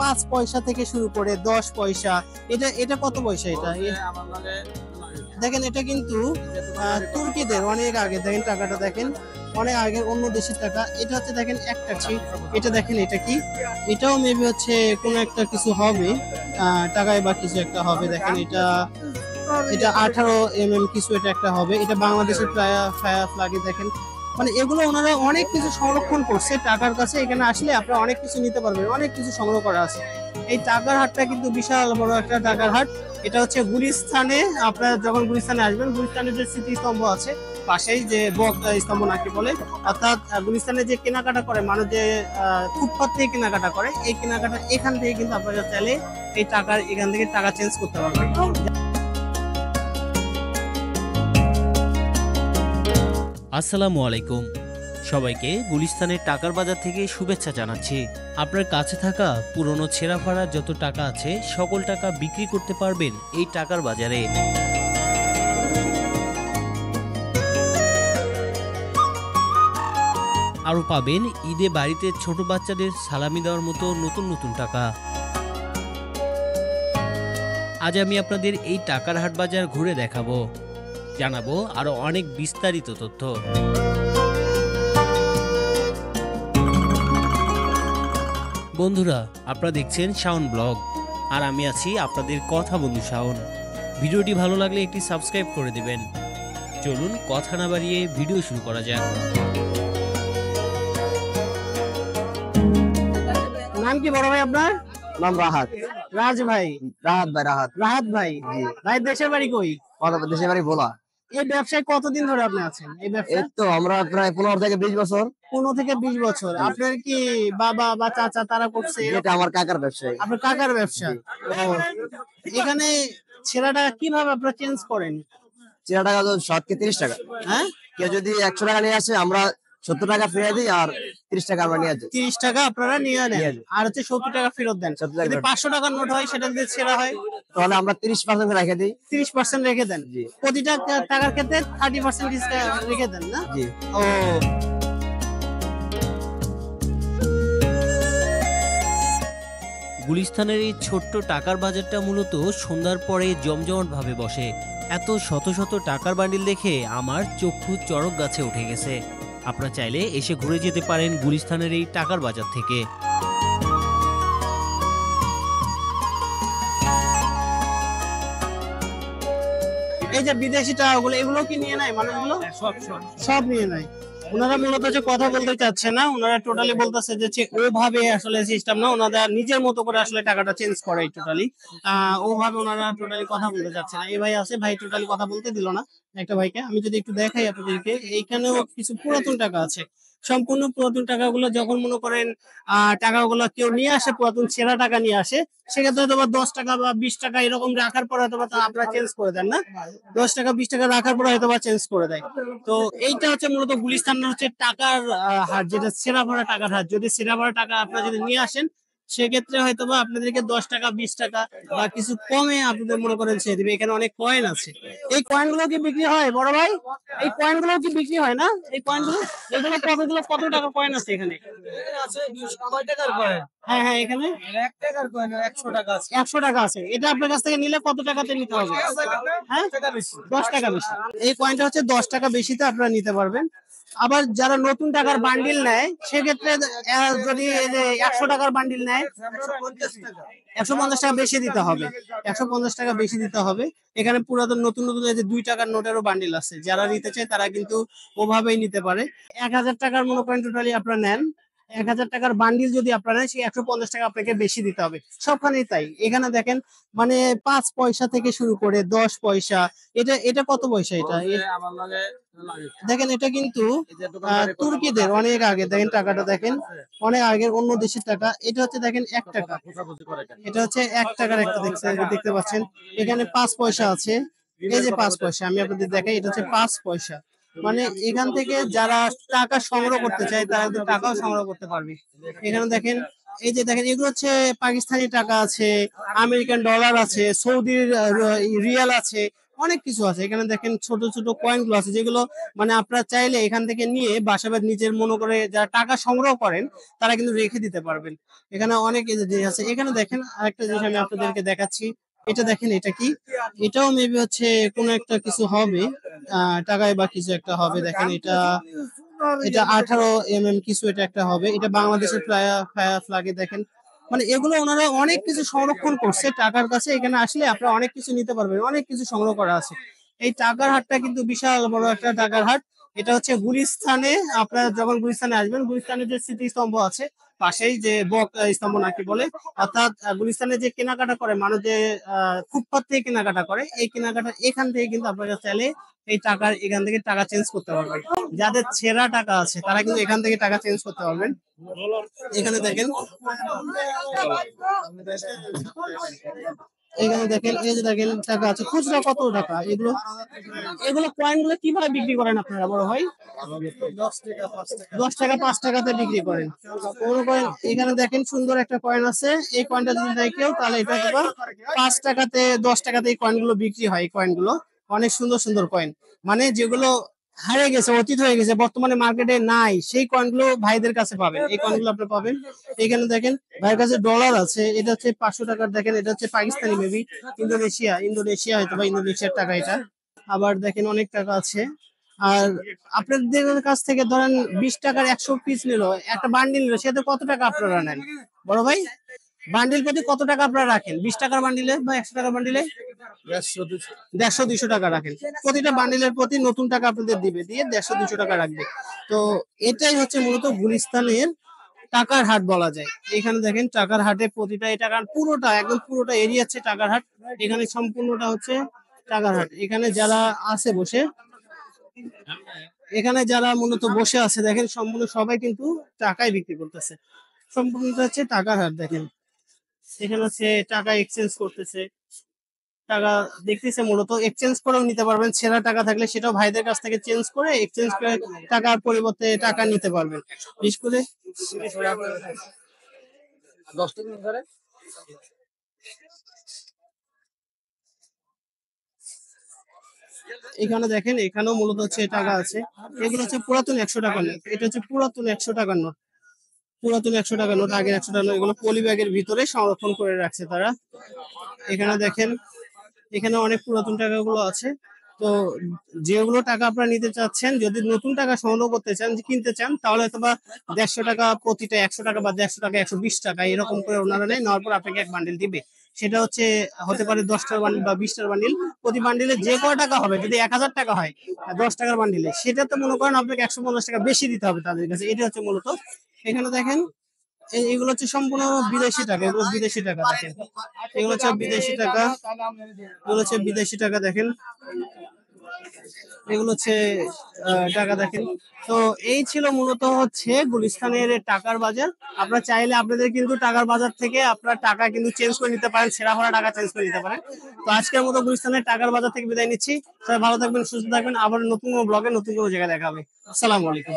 5 পয়সা থেকে শুরু করে 10 পয়সা। এটা এটা কত পয়সা এটা? দেখেন এটা কিন্তু তুর্কিদের অনেক আগে, দেখেন টাকাটা দেখেন অনেক আগের অন্য দেশের টাকা। এটা হচ্ছে দেখেন 1 টাকা। এটা দেখেন এটা কি? এটাও মেবি হচ্ছে কোনো একটা কিছু হবে, টাকায় বা কিছু একটা হবে। দেখেন এটা এটা 18 কিছু এটা একটা হবে। এটা বাংলাদেশের ফ্ল্যাগে দেখেন, মানে এগুলো ওনারা অনেক কিছু সংরক্ষণ করছে টাকার কাছে। এখানে আসলে আপনারা অনেক কিছু নিতে পারবেন, অনেক কিছু সংগ্রহ করা আছে। এই টাকার হাটটা কিন্তু বিশাল বড় একটা টাকার হাট। এটা হচ্ছে গুলিস্তানে। আপনারা যখন গুলিস্তানে আসবেন, গুলিস্তানের যে স্মৃতিস্তম্ভ আছে পাশেই, যে স্তম্ভ নাকি বলে, অর্থাৎ গুলিস্তানে যে কেনাকাটা করে মানুষ, যে ফুটপাত থেকে কেনাকাটা করে, এই কেনাকাটা এখান থেকে কিন্তু আপনারা চাইলে এই টাকার এখান থেকে টাকা চেঞ্জ করতে পারবেন। আসসালামু আলাইকুম, সবাইকে গুলিস্তানের টাকার বাজার থেকে শুভেচ্ছা জানাচ্ছি। আপনার কাছে থাকা পুরনো ছেঁড়া ফাড়া যত টাকা আছে সকল টাকা বিক্রি করতে পারবেন এই টাকার বাজারে। আরও পাবেন ঈদে বাড়িতে ছোট বাচ্চাদের সালামি দেওয়ার মতো নতুন নতুন টাকা। আজ আমি আপনাদের এই টাকার হাট বাজার ঘুরে দেখাবো, জানাবো আরো অনেক বিস্তারিত তথ্য। বন্ধুরা, আপনারা দেখছেন শাওন ব্লগ, আর আমি আছি আপনাদের কথা বন্ধু শাওন। ভিডিওটি ভালো লাগলে একটি সাবস্ক্রাইব করে দিবেন। চলুন কথা না বাড়িয়ে ভিডিও শুরু করা যাক। নাম কি বড় ভাই আপনার? নাম রাহাত। রাজ ভাই? রাহাত ভাই, রাহাত। রাহাত ভাই, ভাই দেশের বাড়ি কই? দেশের বাড়ি ভোলা। এই ব্যবসায় কতদিন ধরে আপনি আছেন? এই এই ব্যবসা তো আমরা প্রায় 15 থেকে 20 বছর। 15 থেকে 20 বছর। আপনার কি বাবা বা চাচা তারা করছে? এটা আমার কাকার ব্যবসা। আপনার কাকার ব্যবসা। ও, এখানে ছেঁড়াটা কিভাবে আপনারা চেঞ্জ করেন? চেরা টাকা তো 7 কে 30 টাকা। হ্যাঁ, কেউ যদি 100 টাকা নিয়ে আসে আমরা 70 টাকা ফিরিয়ে দিই, আর 30 টাকা আমরা নিয়ে যাই। 30 টাকা আপনারা নিয়ে নেন, নিয়ে যাই। আর হচ্ছে 70 টাকা ফেরত দেন। 70 টাকা যদি ফেরত। 500 টাকার নোট হয়, সেটা যদি ছেঁড়া হয় তাহলে আমরা 30% রেখে দিই। 30% রেখে দেন। জি। প্রতিটা টাকার ক্ষেত্রে 30% রেখে দেন না? জি। ও, গুলিস্তানের এই ছোট্ট টাকার বাজারটা মূলত সন্ধ্যার পরে জমজমাট ভাবে বসে। এত শত শত টাকার বান্ডিল দেখে আমার চক্ষু চড়ক গাছে উঠে গেছে। আপনারা চাইলে এসে ঘুরে যেতে পারেন গুলিস্তানের এই টাকার বাজার থেকে। এই যে বিদেশি টাকাগুলো, এগুলো কি নিয়ে নেয় মানুষগুলো? সব নিয়ে নেয়। ওনারা মূলত যে কথা বলতে চাচ্ছে না, ওনারা টোটালি বলতেছে যে ওভাবে আসলে সিস্টেম না, ওনারা নিজের মতো করে আসলে টাকাটা চেঞ্জ করে টোটালি। ওভাবে ওনারা টোটালি কথা বলতে চাচ্ছে না। এই ভাই আছে, ভাই টোটালি কথা বলতে দিল না একটা ভাইকে। আমি যদি একটু দেখাই আপনাদেরকে, এইখানেও কিছু পুরাতন টাকা আছে। সম্পূর্ণ পুরাতন টাকাগুলো যখন মনে করেন টাকাগুলো কেউ নিয়ে আসে, পুরাতন ছেঁড়া টাকা নিয়ে আসে, সেক্ষেত্রে হয়তো 10 টাকা বা 20 টাকা এরকম রাখার পর হয়তো আপনারা চেঞ্জ করে দেন না? 10 টাকা 20 টাকা রাখার পর হয়তো চেঞ্জ করে দেয়। তো এইটা হচ্ছে মূলত গুলিস্তানের হচ্ছে টাকার হাট, যেটা ছেঁড়া ভরা টাকার হাট। যদি ছেঁড়া ভরা টাকা আপনারা যদি নিয়ে আসেন, সেক্ষেত্রে হয়তো বা আপনাদেরকে 10 টাকা 20 টাকা বা কিছু কমে আপনাদের মনে করেন ছেড়ে দিবে। এখানে অনেক কয়েন আছে। এই কয়েন গুলো কি বিক্রি হয় বড় ভাই? এই কয়েন গুলো কি বিক্রি হয় না? এই কয়েন গুলো, এগুলো কতগুলো, কত টাকা কয়েন আছে এখানে? হ্যাঁ হ্যাঁ, এখানে 100 টাকা আছে। এটা আপনার কাছ থেকে নিলে কত টাকাতে নিতে হবে? হ্যাঁ, 10 টাকা বেশি। এই কয়েনটা হচ্ছে 10 টাকা বেশিতে আপনারা নিতে পারবেন। আবার যারা নতুন টাকার বান্ডিল নেয়, সেক্ষেত্রে যদি 100 টাকার বান্ডিল নেয়, 150 টাকা বেশি দিতে হবে। 150 টাকা বেশি দিতে হবে। এখানে পুরাতন নতুন নতুন এই যে 2 টাকার নোটেরও বান্ডিল আছে। যারা নিতে চায় তারা কিন্তু ওভাবেই নিতে পারে। 1000 টাকার মনে করেন টোটালি আপনারা নেন, 1000 টাকার বান্ডিল যদি আপনারা নেন, সেই 150 টাকা আপনাকে বেশি দিতে হবে। সবখানেই তাই। এখানে দেখেন, মানে 5 পয়সা থেকে শুরু করে 10 পয়সা। এটা এটা কত পয়সা এটা? দেখেন এটা কিন্তু তুর্কিদের অনেক আগে, দেখেন টাকাটা দেখেন অনেক আগের অন্য দেশের টাকা। এটা হচ্ছে দেখেন 1 টাকা। এটা হচ্ছে 1 টাকার একটা দেখতে পাচ্ছেন। এখানে 5 পয়সা আছে। এই যে 5 পয়সা আমি আপনাদের দেখাই, এটা হচ্ছে 5 পয়সা। মানে এখান থেকে যারা টাকা সংগ্রহ করতে চায় তারা কিন্তু টাকাও সংগ্রহ করতে পারবে। এখানে দেখেন, এই যে দেখেন, এগুলো হচ্ছে পাকিস্তানি টাকা আছে, আমেরিকান ডলার আছে, সৌদির রিয়াল আছে, অনেক কিছু আছে এখানে। দেখেন ছোট ছোট কয়েন গুলো আছে, যেগুলো মানে আপনারা চাইলে এখান থেকে নিয়ে বাসাবাদ নিজের মনে করে যারা টাকা সংগ্রহ করেন তারা কিন্তু রেখে দিতে পারবেন। এখানে অনেক জিনিস আছে। এখানে দেখেন আরেকটা জিনিস আমি আপনাদেরকে দেখাচ্ছি। এটা দেখেন, এটা কি? এটাও মেবি হচ্ছে কোনো একটা কিছু হবে, টাকায় বা কিছু একটা হবে। দেখেন এটা, এটা 18 mm কিছু এটা একটা হবে। এটা বাংলাদেশের ফ্ল্যাগে দেখেন। মানে এগুলো ওনারা অনেক কিছু সংরক্ষণ করছে টাকার কাছে। এখানে আসলে আপনারা অনেক কিছু নিতে পারবেন, অনেক কিছু সংগ্রহ করা আছে। এই টাকার হাটটা কিন্তু বিশাল বড় একটা টাকার হাট। এটা হচ্ছে গুলিস্তানে। আপনারা যখন গুলিস্তানে আসবেন, গুলিস্তানের যে স্মৃতিস্তম্ভ আছে পাশেই, যে বক স্তম্ভ নাকি বলে, অর্থাৎ গুলিস্তানে যে কেনাকাটা করে মানুষ, যে ফুটপাত থেকে কেনাকাটা করে, এই কেনাকাটা এখান থেকে কিন্তু আপনারা চাইলে এই টাকার এখান থেকে টাকা চেঞ্জ করতে পারবেন। যাদের ছেঁড়া টাকা আছে তারা কিন্তু এখান থেকে টাকা চেঞ্জ করতে পারবেন। এখানে দেখেন, এখানে দেখেন, এই যে দেখেন টাকা আছে। খুচরা কত টাকা এগুলো? এগুলো কয়েন গুলো কিভাবে বিক্রি করেন আপনারা বড় ভাই? 10 টাকা 5 টাকাতে বিক্রি করেন। মনে করেন এখানে দেখেন সুন্দর একটা কয়েন আছে। এই কয়েনটা যদি দেয় কেউ, তাহলে এটা আবার 5 টাকাতে 10 টাকাতে এই কয়েন গুলো বিক্রি হয়। এই কয়েন গুলো অনেক সুন্দর সুন্দর কয়েন, মানে যেগুলো হারিয়ে গেছে, অতীত হয়ে গেছে, বর্তমানে মার্কেটে নাই, সেই কয়েনগুলো ভাইদের কাছে পাবেন। এই কয়েনগুলো আপনি পাবেন। এখানে দেখেন ভাইয়ের কাছে ডলার আছে। এটা হচ্ছে 500 টাকার। দেখেন এটা হচ্ছে পাকিস্তানি, মেবি ইন্দোনেশিয়া হয়তো বা ইন্দোনেশিয়ার টাকা এটা। আবার দেখেন অনেক টাকা আছে। আর আপনাদের কাছ থেকে ধরেন 20 টাকার 100 পিস নিল, একটা বান্ডিল নিল, সেটা কত টাকা আপনারা নেন বড় ভাই? বান্ডিল প্রতি কত টাকা আপনারা রাখেন 20 টাকার বান্ডিলে বা 100 টাকার বান্ডিলে? 150-200 টাকা রাখেন। প্রতিটা বান্ডিলের প্রতি নতুন টাকা আপনাদের দিবে, দিয়ে 150-200 টাকা রাখবে। তো এটাই হচ্ছে মূলত গুলিস্তানের টাকার হাট বলা যায়। এখানে দেখেন টাকার হাটে প্রতিটা টাকা, পুরোটা একদম পুরোটা এরিয়া হচ্ছে টাকার হাট। এখানে সম্পূর্ণটা হচ্ছে টাকার হাট। এখানে যারা আছে বসে, এখানে যারা মূলত বসে আছে দেখেন, সম্পূর্ণ সবাই কিন্তু টাকায় বিক্রি করতেছে। সম্পূর্ণটা হচ্ছে টাকার হাট। দেখেন এখানে হচ্ছে টাকা এক্সচেঞ্জ করতেছে, টাকা দেখতেছে, মূলত এক্সচেঞ্জ করেও নিতে পারবেন। ছেঁড়া টাকা থাকলে সেটাও ভাইদের কাছ থেকে চেঞ্জ করে এক্সচেঞ্জ করে টাকার পরিবর্তে টাকা নিতে পারবেন। বিশেষ করে এখানে দেখেন, এখানেও মূলত হচ্ছে টাকা আছে। এগুলো হচ্ছে পুরাতন 100 টাকা নোট। এটা হচ্ছে পুরাতন 100 টাকার নোট। পুরাতন 100 টাকার নোট, আগের 100 টাকার নোট। এগুলো পলি ব্যাগের ভিতরে সংরক্ষণ করে রাখছে তারা। এখানে দেখেন, এখানে অনেক পুরাতন টাকাগুলো আছে। তো যেগুলো টাকা আপনারা নিতে চাচ্ছেন, যদি নতুন টাকা সংগ্রহ করতে চান, কিনতে চান, তাহলে হয়তো বা 150 টাকা প্রতিটা, 100 টাকা বা 150 টাকা 120 টাকা এরকম করে ওনারা নেয়। নেওয়ার পর আপনাকে এক বান্ডিল দিবে। সেটা হচ্ছে হতে পারে 10টার বান্ডিল বা 20টার বান্ডিল। প্রতি বান্ডিলে যে কয় টাকা হবে, যদি 1000 টাকা হয় 10 টাকার বান্ডিলে, সেটা তো মনে করেন আপনাকে 150 টাকা বেশি দিতে হবে তাদের কাছে। এটা হচ্ছে মূলত। এখানে দেখেন এগুলো হচ্ছে সম্পূর্ণ বিদেশি টাকা। এগুলো বিদেশি টাকা। দেখেন এগুলো হচ্ছে বিদেশি টাকা। এগুলো হচ্ছে বিদেশি টাকা। দেখেন এগুলো হচ্ছে টাকা। দেখেন, তো এই ছিল মূলত হচ্ছে গুলিস্তানের টাকার বাজার। আপনারা চাইলে আপনাদের কিন্তু টাকার বাজার থেকে আপনার টাকা কিন্তু চেঞ্জ করে নিতে পারেন, ছেঁড়া ফাড়া টাকা চেঞ্জ করে নিতে পারেন। তো আজকের মতো গুলিস্তানের টাকার বাজার থেকে বিদায় নিচ্ছি। সবাই ভালো থাকবেন, সুস্থ থাকবেন। আবার নতুন কোনো ব্লগে নতুন কোনো জায়গায় দেখা হবে। আসসালামু আলাইকুম।